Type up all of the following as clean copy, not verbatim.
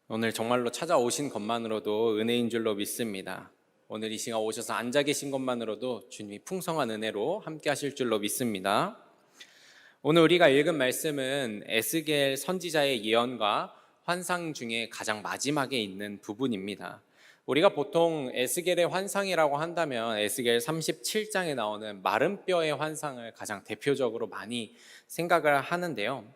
오늘 정말로 찾아오신 것만으로도 은혜인 줄로 믿습니다. 오늘 이 시간 오셔서 앉아 계신 것만으로도 주님이 풍성한 은혜로 함께 하실 줄로 믿습니다. 오늘 우리가 읽은 말씀은 에스겔 선지자의 예언과 환상 중에 가장 마지막에 있는 부분입니다. 우리가 보통 에스겔의 환상이라고 한다면 에스겔 37장에 나오는 마른 뼈의 환상을 가장 대표적으로 많이 생각을 하는데요.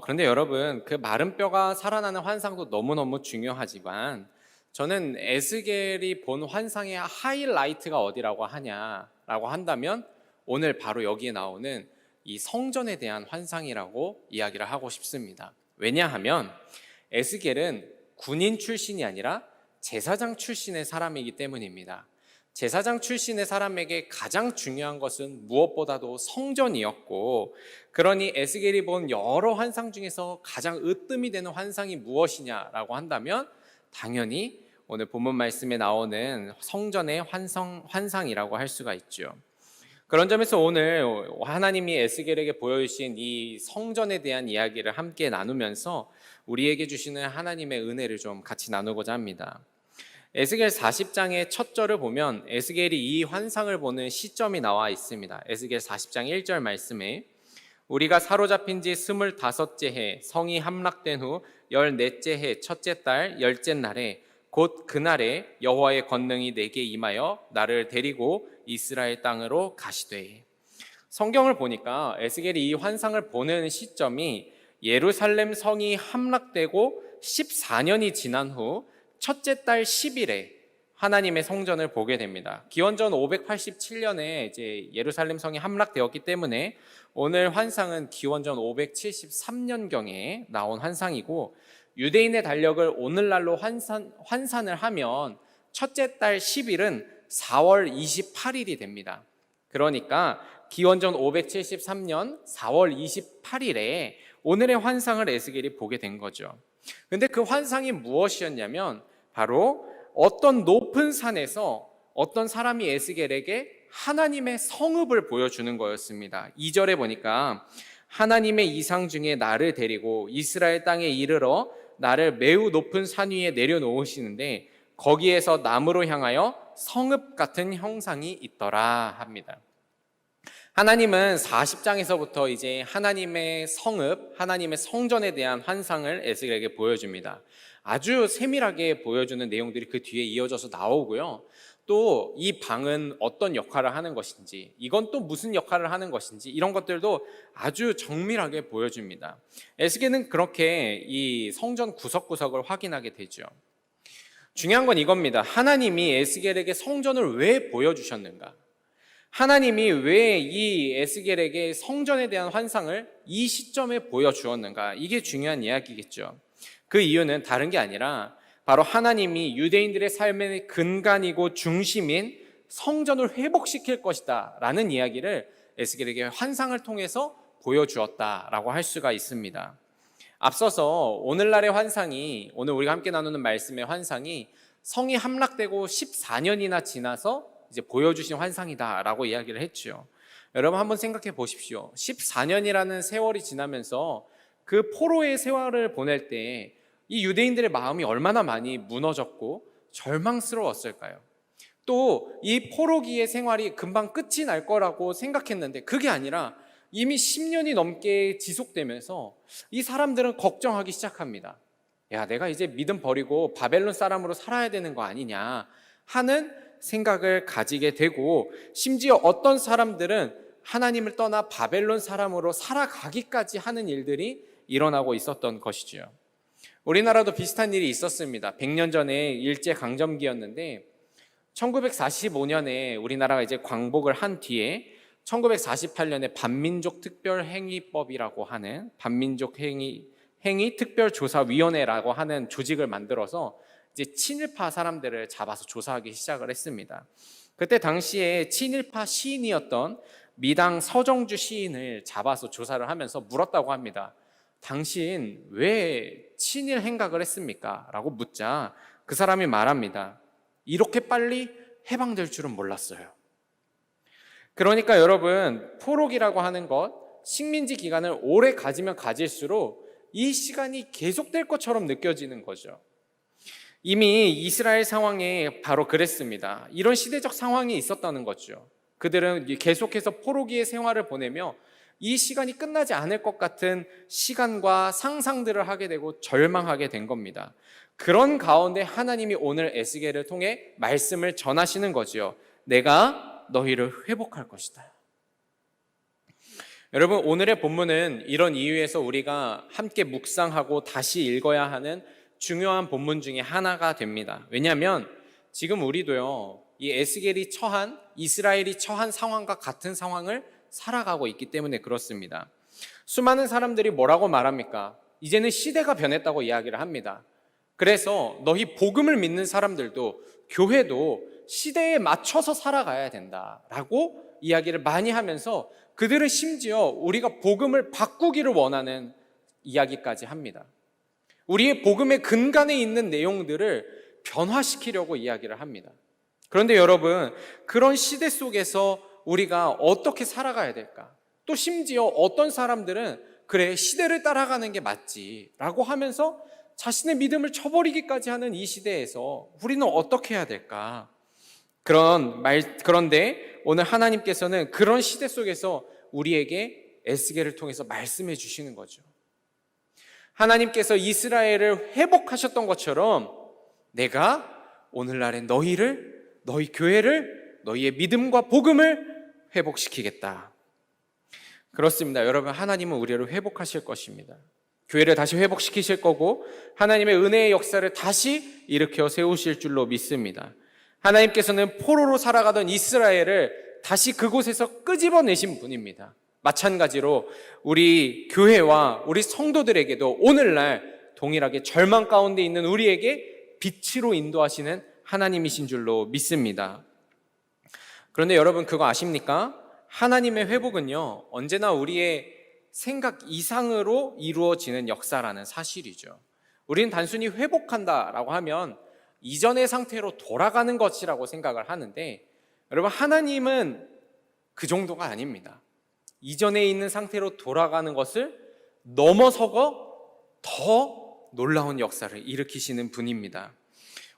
그런데 여러분, 그 마른 뼈가 살아나는 환상도 너무너무 중요하지만 저는 에스겔이 본 환상의 하이라이트가 어디라고 하냐라고 한다면 오늘 바로 여기에 나오는 이 성전에 대한 환상이라고 이야기를 하고 싶습니다. 왜냐하면 에스겔은 군인 출신이 아니라 제사장 출신의 사람이기 때문입니다. 제사장 출신의 사람에게 가장 중요한 것은 무엇보다도 성전이었고, 그러니 에스겔이 본 여러 환상 중에서 가장 으뜸이 되는 환상이 무엇이냐라고 한다면 당연히 오늘 본문 말씀에 나오는 성전의 환상이라고 할 수가 있죠. 그런 점에서 오늘 하나님이 에스겔에게 보여주신 이 성전에 대한 이야기를 함께 나누면서 우리에게 주시는 하나님의 은혜를 좀 같이 나누고자 합니다. 에스겔 40장의 첫 절을 보면 에스겔이 이 환상을 보는 시점이 나와 있습니다. 에스겔 40장 1절 말씀에 우리가 사로잡힌 지 25째 해 성이 함락된 후 14째 해 첫째 달 10째 날에 곧 그날에 여호와의 권능이 내게 임하여 나를 데리고 이스라엘 땅으로 가시되. 성경을 보니까 에스겔이 이 환상을 보는 시점이 예루살렘 성이 함락되고 14년이 지난 후 첫째 달 10일에 하나님의 성전을 보게 됩니다. 기원전 587년에 이제 예루살렘 성이 함락되었기 때문에 오늘 환상은 기원전 573년경에 나온 환상이고, 유대인의 달력을 오늘날로 환산을 하면 첫째 달 10일은 4월 28일이 됩니다. 그러니까 기원전 573년 4월 28일에 오늘의 환상을 에스겔이 보게 된 거죠. 근데 그 환상이 무엇이었냐면 바로 어떤 높은 산에서 어떤 사람이 에스겔에게 하나님의 성읍을 보여주는 거였습니다. 2절에 보니까 하나님의 이상 중에 나를 데리고 이스라엘 땅에 이르러 나를 매우 높은 산 위에 내려놓으시는데 거기에서 나무로 향하여 성읍 같은 형상이 있더라 합니다. 하나님은 40장에서부터 이제 하나님의 성읍, 하나님의 성전에 대한 환상을 에스겔에게 보여줍니다. 아주 세밀하게 보여주는 내용들이 그 뒤에 이어져서 나오고요. 또 이 방은 어떤 역할을 하는 것인지, 이건 또 무슨 역할을 하는 것인지, 이런 것들도 아주 정밀하게 보여줍니다. 에스겔은 그렇게 이 성전 구석구석을 확인하게 되죠. 중요한 건 이겁니다. 하나님이 에스겔에게 성전을 왜 보여주셨는가? 하나님이 왜 이 에스겔에게 성전에 대한 환상을 이 시점에 보여주었는가? 이게 중요한 이야기겠죠. 그 이유는 다른 게 아니라 바로 하나님이 유대인들의 삶의 근간이고 중심인 성전을 회복시킬 것이다 라는 이야기를 에스겔에게 환상을 통해서 보여주었다라고 할 수가 있습니다. 앞서서 오늘날의 환상이, 오늘 우리가 함께 나누는 말씀의 환상이 성이 함락되고 14년이나 지나서 이제 보여주신 환상이다라고 이야기를 했죠. 여러분 한번 생각해 보십시오. 14년이라는 세월이 지나면서 그 포로의 세월을 보낼 때 이 유대인들의 마음이 얼마나 많이 무너졌고 절망스러웠을까요? 또 이 포로기의 생활이 금방 끝이 날 거라고 생각했는데 그게 아니라 이미 10년이 넘게 지속되면서 이 사람들은 걱정하기 시작합니다. 야, 내가 이제 믿음 버리고 바벨론 사람으로 살아야 되는 거 아니냐 하는 생각을 가지게 되고, 심지어 어떤 사람들은 하나님을 떠나 바벨론 사람으로 살아가기까지 하는 일들이 일어나고 있었던 것이죠. 우리나라도 비슷한 일이 있었습니다. 100년 전에 일제강점기였는데 1945년에 우리나라가 이제 광복을 한 뒤에 1948년에 반민족특별행위법이라고 하는 반민족행위 특별조사위원회라고 하는 조직을 만들어서 이제 친일파 사람들을 잡아서 조사하기 시작을 했습니다. 그때 당시에 친일파 시인이었던 미당 서정주 시인을 잡아서 조사를 하면서 물었다고 합니다. 당신 왜 친일 행각을 했습니까? 라고 묻자 그 사람이 말합니다. 이렇게 빨리 해방될 줄은 몰랐어요. 그러니까 여러분, 포로기라고 하는 것, 식민지 기간을 오래 가지면 가질수록 이 시간이 계속될 것처럼 느껴지는 거죠. 이미 이스라엘 상황에 바로 그랬습니다. 이런 시대적 상황이 있었다는 거죠. 그들은 계속해서 포로기의 생활을 보내며 이 시간이 끝나지 않을 것 같은 시간과 상상들을 하게 되고 절망하게 된 겁니다. 그런 가운데 하나님이 오늘 에스겔을 통해 말씀을 전하시는 거지요. 내가 너희를 회복할 것이다. 여러분, 오늘의 본문은 이런 이유에서 우리가 함께 묵상하고 다시 읽어야 하는 중요한 본문 중에 하나가 됩니다. 왜냐하면 지금 우리도요, 이 에스겔이 처한, 이스라엘이 처한 상황과 같은 상황을 살아가고 있기 때문에 그렇습니다. 수많은 사람들이 뭐라고 말합니까? 이제는 시대가 변했다고 이야기를 합니다. 그래서 너희 복음을 믿는 사람들도, 교회도 시대에 맞춰서 살아가야 된다라고 이야기를 많이 하면서 그들은 심지어 우리가 복음을 바꾸기를 원하는 이야기까지 합니다. 우리의 복음의 근간에 있는 내용들을 변화시키려고 이야기를 합니다. 그런데 여러분, 그런 시대 속에서 우리가 어떻게 살아가야 될까? 또 심지어 어떤 사람들은 그래, 시대를 따라가는 게 맞지 라고 하면서 자신의 믿음을 쳐버리기까지 하는 이 시대에서 우리는 어떻게 해야 될까? 그런데 오늘 하나님께서는 그런 시대 속에서 우리에게 에스겔을 통해서 말씀해 주시는 거죠. 하나님께서 이스라엘을 회복하셨던 것처럼 내가 오늘날의 너희 교회를, 너희의 믿음과 복음을 회복시키겠다. 그렇습니다. 여러분, 하나님은 우리를 회복하실 것입니다. 교회를 다시 회복시키실 거고 하나님의 은혜의 역사를 다시 일으켜 세우실 줄로 믿습니다. 하나님께서는 포로로 살아가던 이스라엘을 다시 그곳에서 끄집어내신 분입니다. 마찬가지로 우리 교회와 우리 성도들에게도 오늘날 동일하게 절망 가운데 있는 우리에게 빛으로 인도하시는 하나님이신 줄로 믿습니다. 그런데 여러분, 그거 아십니까? 하나님의 회복은요, 언제나 우리의 생각 이상으로 이루어지는 역사라는 사실이죠. 우리는 단순히 회복한다라고 하면 이전의 상태로 돌아가는 것이라고 생각을 하는데, 여러분, 하나님은 그 정도가 아닙니다. 이전에 있는 상태로 돌아가는 것을 넘어서고 더 놀라운 역사를 일으키시는 분입니다.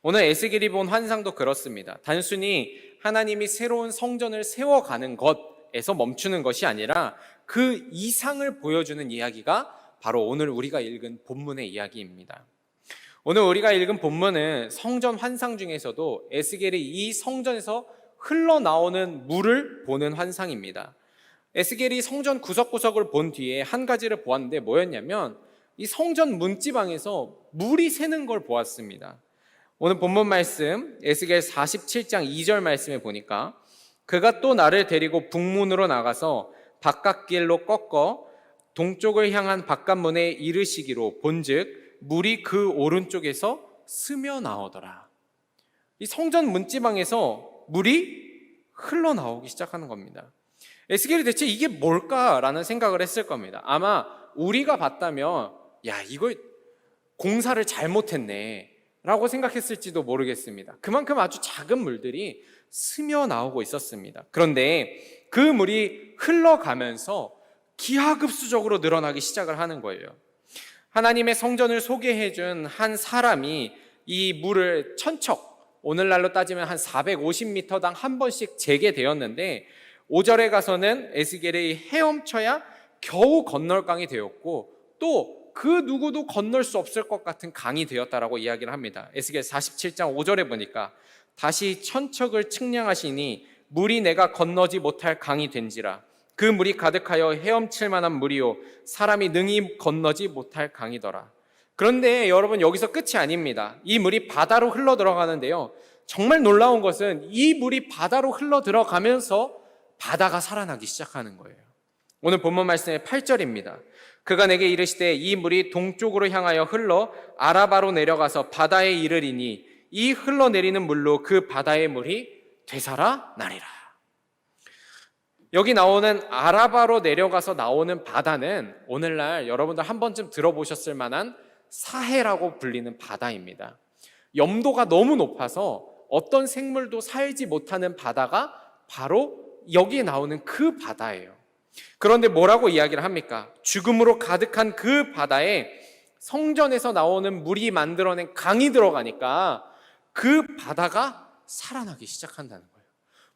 오늘 에스겔이 본 환상도 그렇습니다. 단순히 하나님이 새로운 성전을 세워가는 것에서 멈추는 것이 아니라 그 이상을 보여주는 이야기가 바로 오늘 우리가 읽은 본문의 이야기입니다. 오늘 우리가 읽은 본문은 성전 환상 중에서도 에스겔이 이 성전에서 흘러나오는 물을 보는 환상입니다. 에스겔이 성전 구석구석을 본 뒤에 한 가지를 보았는데 뭐였냐면 이 성전 문지방에서 물이 새는 걸 보았습니다. 오늘 본문 말씀 에스겔 47장 2절 말씀에 보니까 그가 또 나를 데리고 북문으로 나가서 바깥길로 꺾어 동쪽을 향한 바깥문에 이르시기로 본즉 물이 그 오른쪽에서 스며 나오더라. 이 성전 문지방에서 물이 흘러나오기 시작하는 겁니다. 에스겔이 대체 이게 뭘까라는 생각을 했을 겁니다. 아마 우리가 봤다면 야, 이거 공사를 잘못했네 라고 생각했을지도 모르겠습니다. 그만큼 아주 작은 물들이 스며 나오고 있었습니다. 그런데 그 물이 흘러가면서 기하급수적으로 늘어나기 시작을 하는 거예요. 하나님의 성전을 소개해준 한 사람이 이 물을 천척, 오늘날로 따지면 한 450m당 한 번씩 재게 되었는데 5절에 가서는 에스겔이 헤엄쳐야 겨우 건널 강이 되었고 또 그 누구도 건널 수 없을 것 같은 강이 되었다라고 이야기를 합니다. 에스겔 47장 5절에 보니까 다시 천척을 측량하시니 물이 내가 건너지 못할 강이 된지라 그 물이 가득하여 헤엄칠 만한 물이요 사람이 능히 건너지 못할 강이더라. 그런데 여러분, 여기서 끝이 아닙니다. 이 물이 바다로 흘러 들어가는데요, 정말 놀라운 것은 이 물이 바다로 흘러 들어가면서 바다가 살아나기 시작하는 거예요. 오늘 본문 말씀의 8절입니다. 그가 내게 이르시되 이 물이 동쪽으로 향하여 흘러 아라바로 내려가서 바다에 이르리니 이 흘러내리는 물로 그 바다의 물이 되살아나리라. 여기 나오는 아라바로 내려가서 나오는 바다는 오늘날 여러분들 한 번쯤 들어보셨을 만한 사해라고 불리는 바다입니다. 염도가 너무 높아서 어떤 생물도 살지 못하는 바다가 바로 여기에 나오는 그 바다예요. 그런데 뭐라고 이야기를 합니까? 죽음으로 가득한 그 바다에 성전에서 나오는 물이 만들어낸 강이 들어가니까 그 바다가 살아나기 시작한다는 거예요.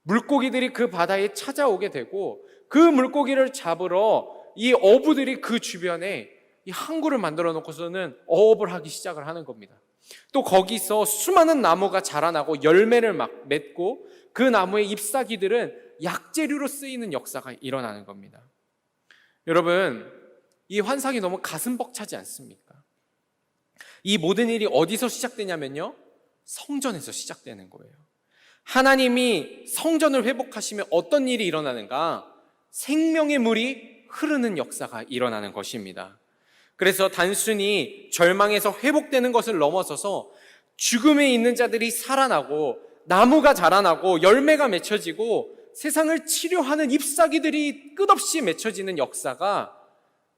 물고기들이 그 바다에 찾아오게 되고 그 물고기를 잡으러 이 어부들이 그 주변에 이 항구를 만들어 놓고서는 어업을 하기 시작을 하는 겁니다. 또 거기서 수많은 나무가 자라나고 열매를 막 맺고 그 나무의 잎사귀들은 약재료로 쓰이는 역사가 일어나는 겁니다. 여러분, 이 환상이 너무 가슴 벅차지 않습니까? 이 모든 일이 어디서 시작되냐면요, 성전에서 시작되는 거예요. 하나님이 성전을 회복하시면 어떤 일이 일어나는가? 생명의 물이 흐르는 역사가 일어나는 것입니다. 그래서 단순히 절망에서 회복되는 것을 넘어서서 죽음에 있는 자들이 살아나고 나무가 자라나고 열매가 맺혀지고 세상을 치료하는 잎사귀들이 끝없이 맺혀지는 역사가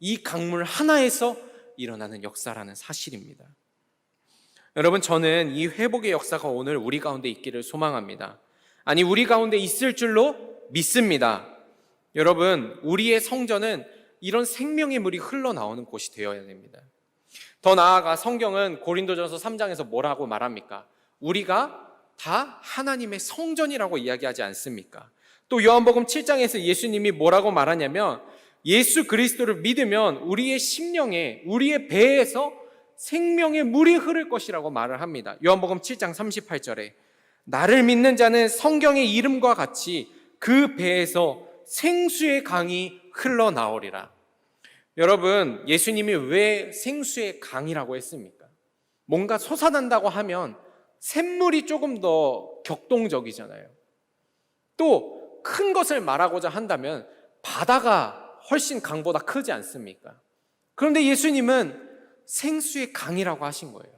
이 강물 하나에서 일어나는 역사라는 사실입니다. 여러분, 저는 이 회복의 역사가 오늘 우리 가운데 있기를 소망합니다. 아니, 우리 가운데 있을 줄로 믿습니다. 여러분, 우리의 성전은 이런 생명의 물이 흘러나오는 곳이 되어야 됩니다. 더 나아가 성경은 고린도전서 3장에서 뭐라고 말합니까? 우리가 다 하나님의 성전이라고 이야기하지 않습니까? 또 요한복음 7장에서 예수님이 뭐라고 말하냐면 예수 그리스도를 믿으면 우리의 심령에, 우리의 배에서 생명의 물이 흐를 것이라고 말을 합니다. 요한복음 7장 38절에 나를 믿는 자는 성경의 이름과 같이 그 배에서 생수의 강이 흘러나오리라. 여러분, 예수님이 왜 생수의 강이라고 했습니까? 뭔가 솟아난다고 하면 샘물이 조금 더 격동적이잖아요. 또 큰 것을 말하고자 한다면 바다가 훨씬 강보다 크지 않습니까? 그런데 예수님은 생수의 강이라고 하신 거예요.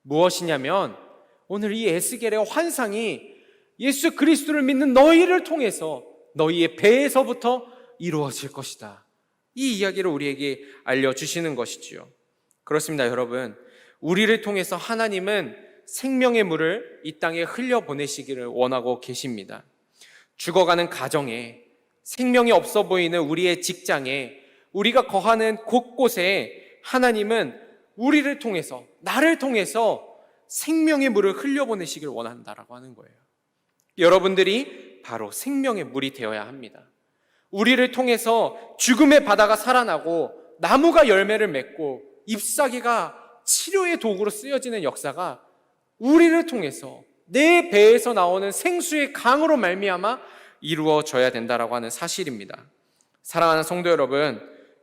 무엇이냐면 오늘 이 에스겔의 환상이 예수 그리스도를 믿는 너희를 통해서 너희의 배에서부터 이루어질 것이다. 이 이야기를 우리에게 알려주시는 것이지요. 그렇습니다, 여러분. 우리를 통해서 하나님은 생명의 물을 이 땅에 흘려보내시기를 원하고 계십니다. 죽어가는 가정에, 생명이 없어 보이는 우리의 직장에, 우리가 거하는 곳곳에 하나님은 우리를 통해서, 나를 통해서 생명의 물을 흘려보내시기를 원한다라고 하는 거예요. 여러분들이 바로 생명의 물이 되어야 합니다. 우리를 통해서 죽음의 바다가 살아나고 나무가 열매를 맺고 잎사귀가 치료의 도구로 쓰여지는 역사가 우리를 통해서 내 배에서 나오는 생수의 강으로 말미암아 이루어져야 된다라고 하는 사실입니다. 사랑하는 성도 여러분,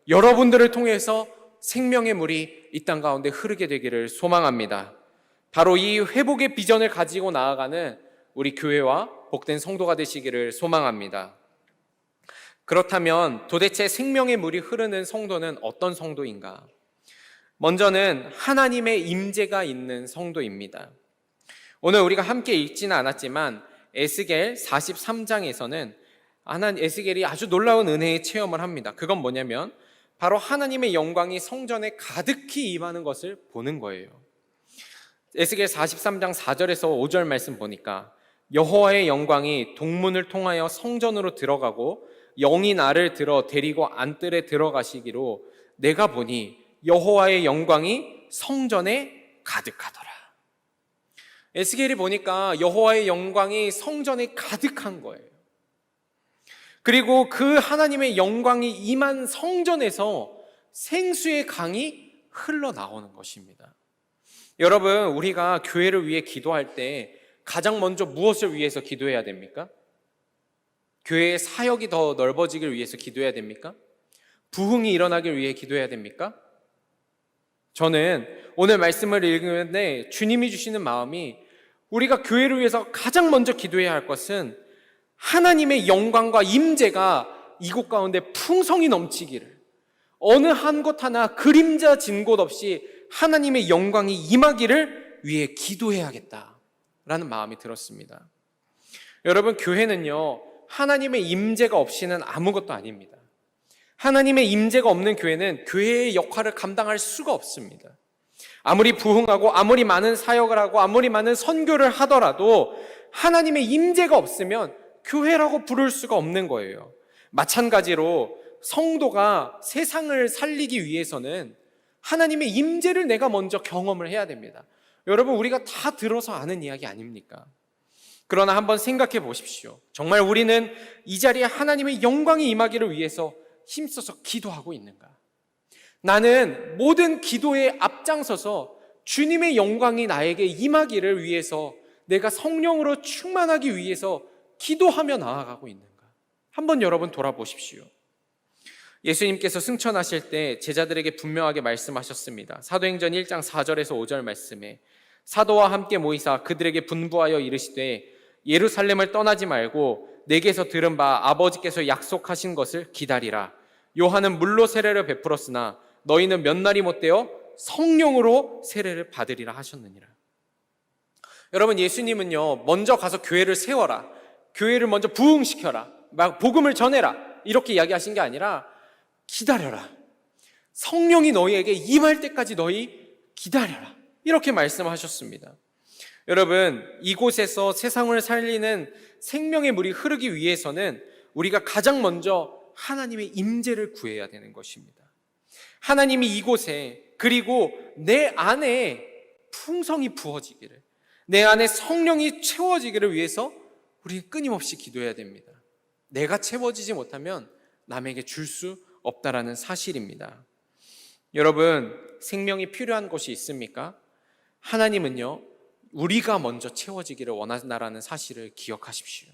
여러분들을 통해서 생명의 물이 이 땅 가운데 흐르게 되기를 소망합니다. 바로 이 회복의 비전을 가지고 나아가는 우리 교회와 복된 성도가 되시기를 소망합니다. 그렇다면 도대체 생명의 물이 흐르는 성도는 어떤 성도인가? 먼저는 하나님의 임재가 있는 성도입니다. 오늘 우리가 함께 읽지는 않았지만 에스겔 43장에서는 에스겔이 아주 놀라운 은혜의 체험을 합니다. 그건 뭐냐면 바로 하나님의 영광이 성전에 가득히 임하는 것을 보는 거예요. 에스겔 43장 4절에서 5절 말씀 보니까 여호와의 영광이 동문을 통하여 성전으로 들어가고 영이 나를 들어 데리고 안뜰에 들어가시기로 내가 보니 여호와의 영광이 성전에 가득하더라. 에스겔이 보니까 여호와의 영광이 성전에 가득한 거예요. 그리고 그 하나님의 영광이 임한 성전에서 생수의 강이 흘러나오는 것입니다. 여러분, 우리가 교회를 위해 기도할 때 가장 먼저 무엇을 위해서 기도해야 됩니까? 교회의 사역이 더 넓어지길 위해서 기도해야 됩니까? 부흥이 일어나길 위해 기도해야 됩니까? 저는 오늘 말씀을 읽는데 주님이 주시는 마음이 우리가 교회를 위해서 가장 먼저 기도해야 할 것은 하나님의 영광과 임재가 이곳 가운데 풍성히 넘치기를, 어느 한 곳 하나 그림자 진 곳 없이 하나님의 영광이 임하기를 위해 기도해야겠다라는 마음이 들었습니다. 여러분, 교회는요, 하나님의 임재가 없이는 아무것도 아닙니다. 하나님의 임재가 없는 교회는 교회의 역할을 감당할 수가 없습니다. 아무리 부흥하고 아무리 많은 사역을 하고 아무리 많은 선교를 하더라도 하나님의 임재가 없으면 교회라고 부를 수가 없는 거예요. 마찬가지로 성도가 세상을 살리기 위해서는 하나님의 임재를 내가 먼저 경험을 해야 됩니다. 여러분, 우리가 다 들어서 아는 이야기 아닙니까? 그러나 한번 생각해 보십시오. 정말 우리는 이 자리에 하나님의 영광이 임하기를 위해서 힘써서 기도하고 있는가? 나는 모든 기도에 앞장서서 주님의 영광이 나에게 임하기를 위해서 내가 성령으로 충만하기 위해서 기도하며 나아가고 있는가? 한번 여러분 돌아보십시오. 예수님께서 승천하실 때 제자들에게 분명하게 말씀하셨습니다. 사도행전 1장 4절에서 5절 말씀에 사도와 함께 모이사 그들에게 분부하여 이르시되 예루살렘을 떠나지 말고 내게서 들은 바 아버지께서 약속하신 것을 기다리라. 요한은 물로 세례를 베풀었으나 너희는 몇 날이 못되어 성령으로 세례를 받으리라 하셨느니라. 여러분, 예수님은요, 먼저 가서 교회를 세워라, 교회를 먼저 부흥시켜라, 막 복음을 전해라, 이렇게 이야기하신 게 아니라 기다려라, 성령이 너희에게 임할 때까지 너희 기다려라, 이렇게 말씀하셨습니다. 여러분, 이곳에서 세상을 살리는 생명의 물이 흐르기 위해서는 우리가 가장 먼저 하나님의 임재를 구해야 되는 것입니다. 하나님이 이곳에, 그리고 내 안에 풍성이 부어지기를, 내 안에 성령이 채워지기를 위해서 우리는 끊임없이 기도해야 됩니다. 내가 채워지지 못하면 남에게 줄 수 없다라는 사실입니다. 여러분, 생명이 필요한 곳이 있습니까? 하나님은요, 우리가 먼저 채워지기를 원한다라는 사실을 기억하십시오.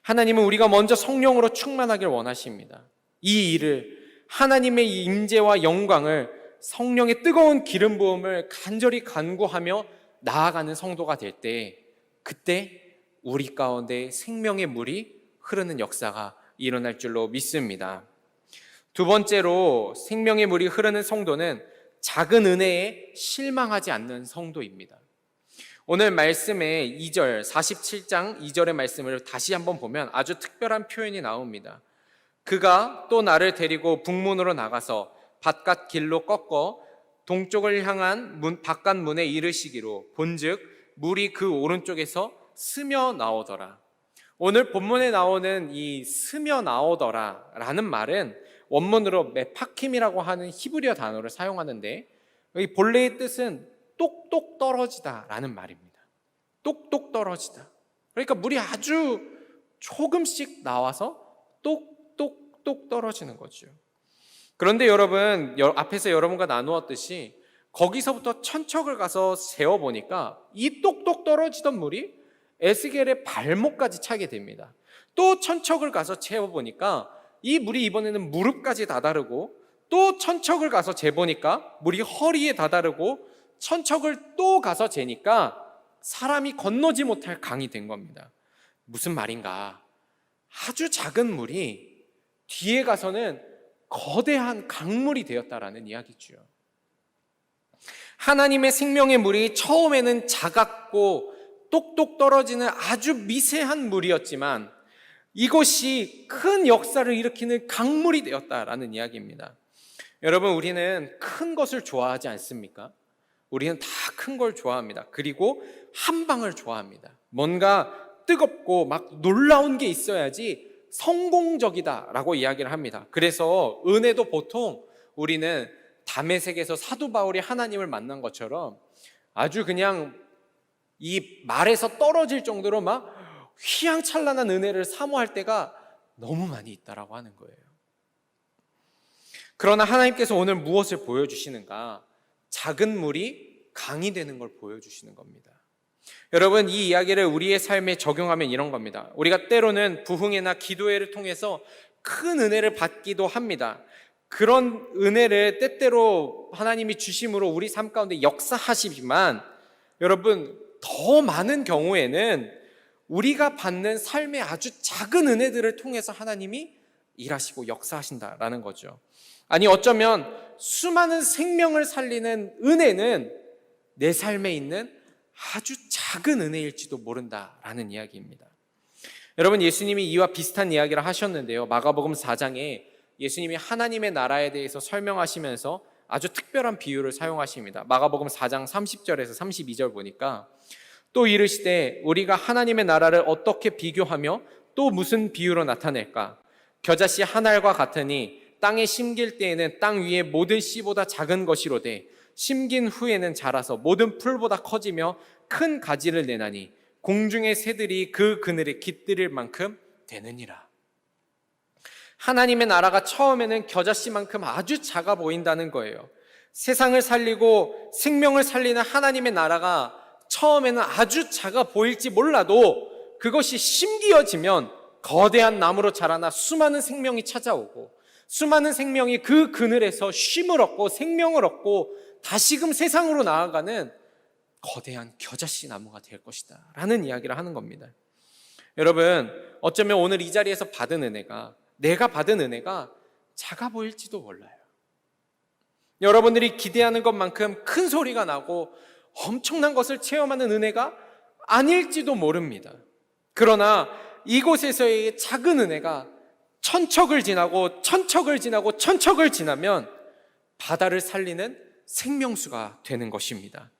하나님은 우리가 먼저 성령으로 충만하길 원하십니다. 이 일을, 하나님의 임재와 영광을, 성령의 뜨거운 기름 부음을 간절히 간구하며 나아가는 성도가 될 때, 그때 우리 가운데 생명의 물이 흐르는 역사가 일어날 줄로 믿습니다. 두 번째로 생명의 물이 흐르는 성도는 작은 은혜에 실망하지 않는 성도입니다. 오늘 말씀의 2절, 47장 2절의 말씀을 다시 한번 보면 아주 특별한 표현이 나옵니다. 그가 또 나를 데리고 북문으로 나가서 바깥 길로 꺾어 동쪽을 향한 바깥 문에 이르시기로 본즉 물이 그 오른쪽에서 스며 나오더라. 오늘 본문에 나오는 이 스며 나오더라 라는 말은 원문으로 메파킴이라고 하는 히브리어 단어를 사용하는데, 이 본래의 뜻은 똑똑 떨어지다 라는 말입니다. 똑똑 떨어지다. 그러니까 물이 아주 조금씩 나와서 똑똑똑 떨어지는 거죠. 그런데 여러분, 앞에서 여러분과 나누었듯이 거기서부터 천척을 가서 재어보니까 이 똑똑 떨어지던 물이 에스겔의 발목까지 차게 됩니다. 또 천척을 가서 재어보니까 이 물이 이번에는 무릎까지 다다르고, 또 천척을 가서 재보니까 물이 허리에 다다르고, 천척을 또 가서 재니까 사람이 건너지 못할 강이 된 겁니다. 무슨 말인가? 아주 작은 물이 뒤에 가서는 거대한 강물이 되었다라는 이야기죠. 하나님의 생명의 물이 처음에는 작았고 똑똑 떨어지는 아주 미세한 물이었지만 이것이 큰 역사를 일으키는 강물이 되었다라는 이야기입니다. 여러분, 우리는 큰 것을 좋아하지 않습니까? 우리는 다 큰 걸 좋아합니다. 그리고 한 방을 좋아합니다. 뭔가 뜨겁고 막 놀라운 게 있어야지 성공적이다라고 이야기를 합니다. 그래서 은혜도 보통 우리는 다메섹에서 사도 바울이 하나님을 만난 것처럼 아주 그냥 이 말에서 떨어질 정도로 막 휘황찬란한 은혜를 사모할 때가 너무 많이 있다라고 하는 거예요. 그러나 하나님께서 오늘 무엇을 보여주시는가? 작은 물이 강이 되는 걸 보여주시는 겁니다. 여러분, 이 이야기를 우리의 삶에 적용하면 이런 겁니다. 우리가 때로는 부흥회나 기도회를 통해서 큰 은혜를 받기도 합니다. 그런 은혜를 때때로 하나님이 주심으로 우리 삶 가운데 역사하시지만, 여러분, 더 많은 경우에는 우리가 받는 삶의 아주 작은 은혜들을 통해서 하나님이 일하시고 역사하신다라는 거죠. 아니, 어쩌면 수많은 생명을 살리는 은혜는 내 삶에 있는 아주 작은 은혜일지도 모른다라는 이야기입니다. 여러분, 예수님이 이와 비슷한 이야기를 하셨는데요. 마가복음 4장에 예수님이 하나님의 나라에 대해서 설명하시면서 아주 특별한 비유를 사용하십니다. 마가복음 4장 30절에서 32절 보니까 또 이르시되 우리가 하나님의 나라를 어떻게 비교하며 또 무슨 비유로 나타낼까? 겨자씨 한 알과 같으니 땅에 심길 때에는 땅 위의 모든 씨보다 작은 것이로되 심긴 후에는 자라서 모든 풀보다 커지며 큰 가지를 내나니 공중의 새들이 그 그늘에 깃들일 만큼 되느니라. 하나님의 나라가 처음에는 겨자씨만큼 아주 작아 보인다는 거예요. 세상을 살리고 생명을 살리는 하나님의 나라가 처음에는 아주 작아 보일지 몰라도 그것이 심기어지면 거대한 나무로 자라나 수많은 생명이 찾아오고 수많은 생명이 그 그늘에서 쉼을 얻고 생명을 얻고 다시금 세상으로 나아가는 거대한 겨자씨 나무가 될 것이다 라는 이야기를 하는 겁니다. 여러분, 어쩌면 오늘 이 자리에서 받은 은혜가, 내가 받은 은혜가 작아 보일지도 몰라요. 여러분들이 기대하는 것만큼 큰 소리가 나고 엄청난 것을 체험하는 은혜가 아닐지도 모릅니다. 그러나 이곳에서의 작은 은혜가 천척을 지나고 천척을 지나고 천척을 지나면 바다를 살리는 생명수가 되는 것입니다.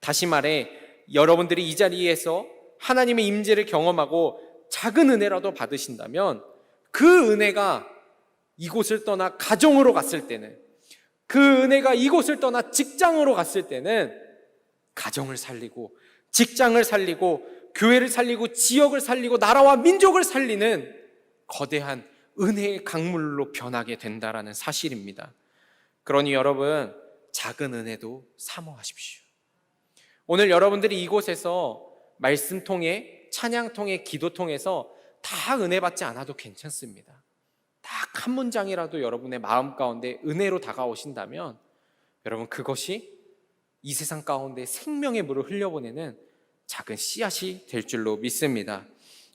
다시 말해, 여러분들이 이 자리에서 하나님의 임재를 경험하고 작은 은혜라도 받으신다면 그 은혜가 이곳을 떠나 가정으로 갔을 때는, 그 은혜가 이곳을 떠나 직장으로 갔을 때는 가정을 살리고 직장을 살리고 교회를 살리고 지역을 살리고 나라와 민족을 살리는 거대한 은혜의 강물로 변하게 된다라는 사실입니다. 그러니 여러분, 작은 은혜도 사모하십시오. 오늘 여러분들이 이곳에서 말씀 통해, 찬양 통해, 기도 통해서 다 은혜 받지 않아도 괜찮습니다. 딱 한 문장이라도 여러분의 마음 가운데 은혜로 다가오신다면 여러분, 그것이 이 세상 가운데 생명의 물을 흘려보내는 작은 씨앗이 될 줄로 믿습니다.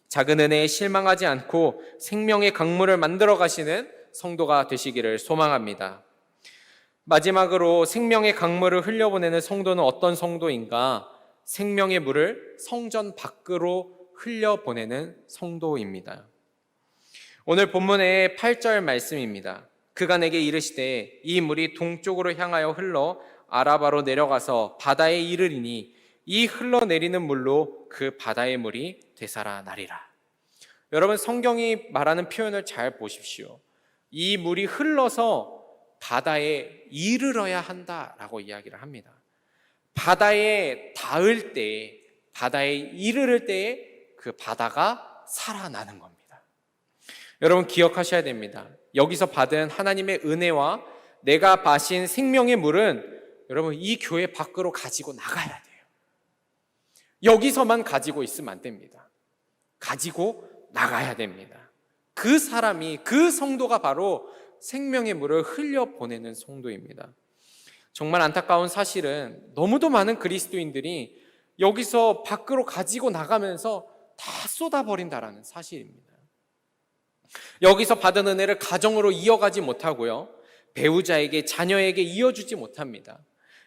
작은 은혜에 실망하지 않고 생명의 강물을 만들어 가시는 성도가 되시기를 소망합니다. 마지막으로 생명의 강물을 흘려보내는 성도는 어떤 성도인가? 생명의 물을 성전 밖으로 흘려보내는 성도입니다. 오늘 본문의 8절 말씀입니다. 그가 내게 이르시되 이 물이 동쪽으로 향하여 흘러 아라바로 내려가서 바다에 이르리니 이 흘러내리는 물로 그 바다의 물이 되살아나리라. 여러분, 성경이 말하는 표현을 잘 보십시오. 이 물이 흘러서 바다에 이르러야 한다라고 이야기를 합니다. 바다에 닿을 때, 바다에 이르를 때에 그 바다가 살아나는 겁니다. 여러분, 기억하셔야 됩니다. 여기서 받은 하나님의 은혜와 내가 마신 생명의 물은 여러분, 이 교회 밖으로 가지고 나가야 돼요. 여기서만 가지고 있으면 안 됩니다. 가지고 나가야 됩니다. 그 사람이, 그 성도가 바로 생명의 물을 흘려보내는 성도입니다. 정말 안타까운 사실은 너무도 많은 그리스도인들이 여기서 밖으로 가지고 나가면서 다 쏟아버린다라는 사실입니다. 여기서 받은 은혜를 가정으로 이어가지 못하고요, 배우자에게, 자녀에게 이어주지 못합니다.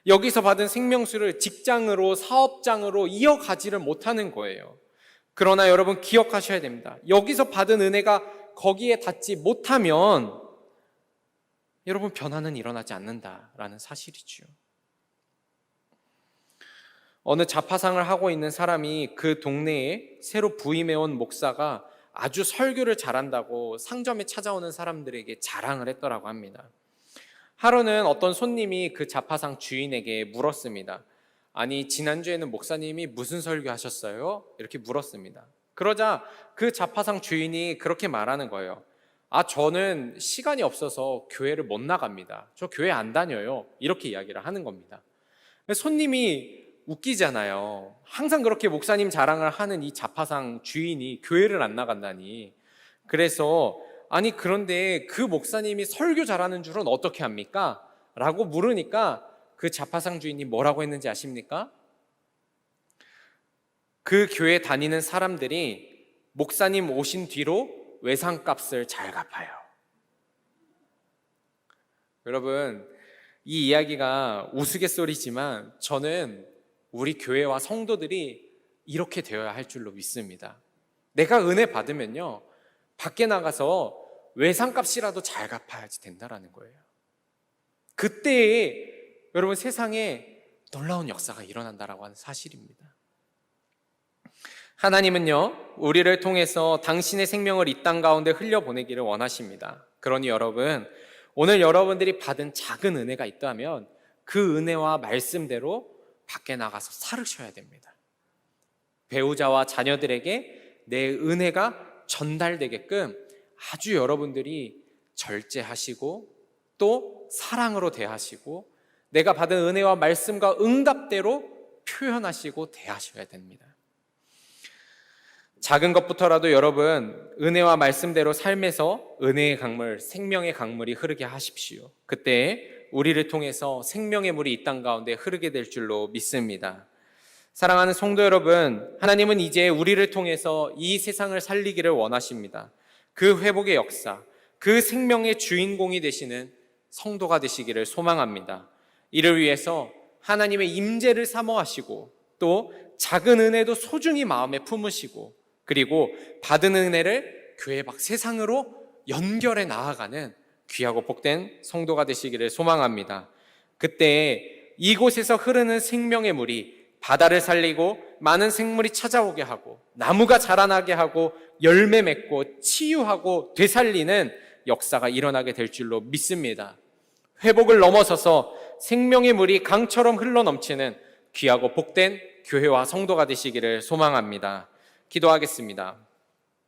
여기서 받은 생명수를 직장으로, 사업장으로 이어가지를 못하는 거예요. 그러나 여러분, 기억하셔야 됩니다. 여기서 받은 은혜가 거기에 닿지 못하면 여러분, 변화는 일어나지 않는다라는 사실이죠. 어느 자파상을 하고 있는 사람이 그 동네에 새로 부임해온 목사가 아주 설교를 잘한다고 상점에 찾아오는 사람들에게 자랑을 했더라고 합니다. 하루는 어떤 손님이 그 자파상 주인에게 물었습니다. 아니, 지난주에는 목사님이 무슨 설교하셨어요? 이렇게 물었습니다. 그러자 그 자파상 주인이 그렇게 말하는 거예요. 아, 저는 시간이 없어서 교회를 못 나갑니다. 저 교회 안 다녀요. 이렇게 이야기를 하는 겁니다. 손님이 웃기잖아요. 항상 그렇게 목사님 자랑을 하는 이 자파상 주인이 교회를 안 나간다니. 그래서 아니, 그런데 그 목사님이 설교 잘하는 줄은 어떻게 합니까? 라고 물으니까 그 자파상 주인이 뭐라고 했는지 아십니까? 그 교회 다니는 사람들이 목사님 오신 뒤로 외상값을 잘 갚아요. 여러분, 이 이야기가 우스갯소리지만 저는 우리 교회와 성도들이 이렇게 되어야 할 줄로 믿습니다. 내가 은혜 받으면요, 밖에 나가서 외상값이라도 잘 갚아야지 된다라는 거예요. 그때에 여러분, 세상에 놀라운 역사가 일어난다라고 하는 사실입니다. 하나님은요, 우리를 통해서 당신의 생명을 이 땅 가운데 흘려보내기를 원하십니다. 그러니 여러분, 오늘 여러분들이 받은 작은 은혜가 있다면 그 은혜와 말씀대로 밖에 나가서 살으셔야 됩니다. 배우자와 자녀들에게 내 은혜가 전달되게끔 아주 여러분들이 절제하시고 또 사랑으로 대하시고 내가 받은 은혜와 말씀과 응답대로 표현하시고 대하셔야 됩니다. 작은 것부터라도 여러분 은혜와 말씀대로 삶에서 은혜의 강물, 생명의 강물이 흐르게 하십시오. 그때 우리를 통해서 생명의 물이 이 땅 가운데 흐르게 될 줄로 믿습니다. 사랑하는 성도 여러분, 하나님은 이제 우리를 통해서 이 세상을 살리기를 원하십니다. 그 회복의 역사, 그 생명의 주인공이 되시는 성도가 되시기를 소망합니다. 이를 위해서 하나님의 임재를 사모하시고 또 작은 은혜도 소중히 마음에 품으시고 그리고 받은 은혜를 교회 밖 세상으로 연결해 나아가는 귀하고 복된 성도가 되시기를 소망합니다. 그때 이곳에서 흐르는 생명의 물이 바다를 살리고 많은 생물이 찾아오게 하고 나무가 자라나게 하고 열매 맺고 치유하고 되살리는 역사가 일어나게 될 줄로 믿습니다. 회복을 넘어서서 생명의 물이 강처럼 흘러넘치는 귀하고 복된 교회와 성도가 되시기를 소망합니다. 기도하겠습니다.